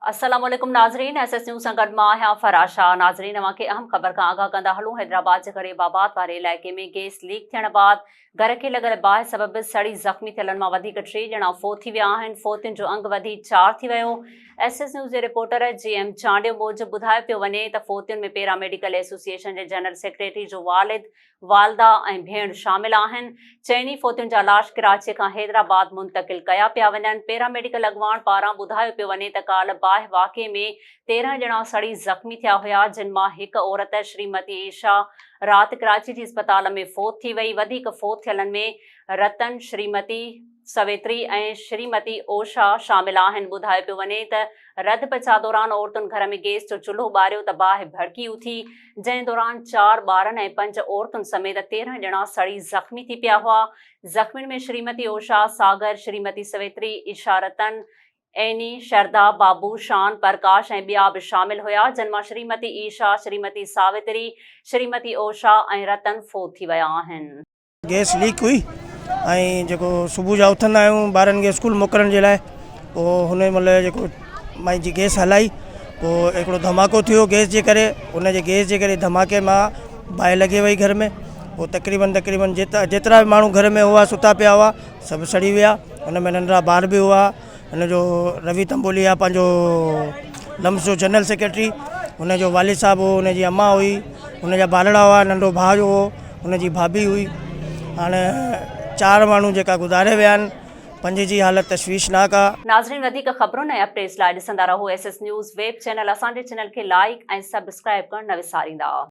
अस्सलाम वालेकुम नाज़रीन, SS न्यूज़ सां गॾु मां आहियां फराशा। नाज़रीन, अवांखे अहम ख़बर खां आगाह कंदा हलूं। हैदराबाद जे क़रीबाबाद वारे इलाइक़े में गैस लीक थियण बाद घर खे लॻल बाहि सबबि सड़ी ज़ख़्मी थियलनि मां वधीक 3 ॼणा फ़ौत थी विया आहिनि। फ़ौतियुनि जो अंग वधी 4 थी वियो। SS न्यूज़ जे रिपोर्टर GM चांडियो मूजिबि ॿुधायो पियो वञे त फ़ौतियुनि में पैरामेडिकल एसोसिएशन जे जनरल सेक्रेटरी जो वालिद, वालदा ऐं भेण शामिल आहिनि। चइनी फ़ौतियुनि जा लाश कराची खां हैदराबाद मुंतक़िल कया पिया वञनि। पैरामेडिकल अॻुवाण पारां ॿुधायो पियो वञे त काल्ह बाहि वाक़े में 13 ॼणा सड़ी ज़ख़्मी थिया हुया, जिन मां हिकु औरत श्रीमती ईशा राति कराची जी अस्पताल में फ़ौत थी वई। वधीक फ़ौत थियलनि में रतन, श्रीमती सवेत्री ऐं श्रीमती ओशा शामिल आहिनि। ॿुधायो पियो वञे त रद पचा दौरान औरतुनि घर में गैस जो चुल्हो ॿारियो त बाहि भड़की उथी, जंहिं दौरान 4 ॿारनि ऐं 5 औरतुनि समेत 13 ॼणा सड़ी ज़ख़्मी थी पिया हुआ। ज़ख़्मियुनि में श्रीमती ओशा, सागर, श्रीमती सवेत्री, ईशा, रतन, एनी, शरदा, बाबू, शान, प्रकाश ऐं ॿिया बि शामिल हुया, जिन मां श्रीमती ईशा, श्रीमती सावित्री, श्रीमती ओशा ऐं रतन फ़ौत थी विया आहिनि। गैस लीक हुई ऐं जेको सुबुह जा उथंदा आहियूं ॿारनि खे स्कूल मोकिलण जे लाइ, पोइ हुन महिल जेको माई जी गैस हलाई, पोइ हिकिड़ो धमाको थियो गैस जे करे। उनजे गैस जे करे धमाके मां बाहि लॻी वई घर में। पोइ तक़रीबन जेतिरा बि माण्हू घर में हुआ, सुता पिया हुआ, सभु सड़ी विया। हुन में नंढड़ा ॿार बि हुआ। हुनजो रवि तंबोलिया पंहिंजो लम्स जो जनरल सेक्रेटरी, हुनजो वालिद साहब हो, हुनजी अम्मा हुई, हुनजा बालड़ा हुआ, नंढो भाउ हो, हुनजी भाभी हुई। हाणे 4 माण्हू जेका गुज़ारे विया आहिनि, 5 जी हालत तशवीशनाक आहे। नाज़रीन, वधीक ख़बरुनि ऐं अपडेट्स लाइ ॾिसंदा रहो SS न्यूज़ वेब चैनल। असांजे चैनल खे लाइक ऐं सब्सक्राइब करणु न विसारींदा।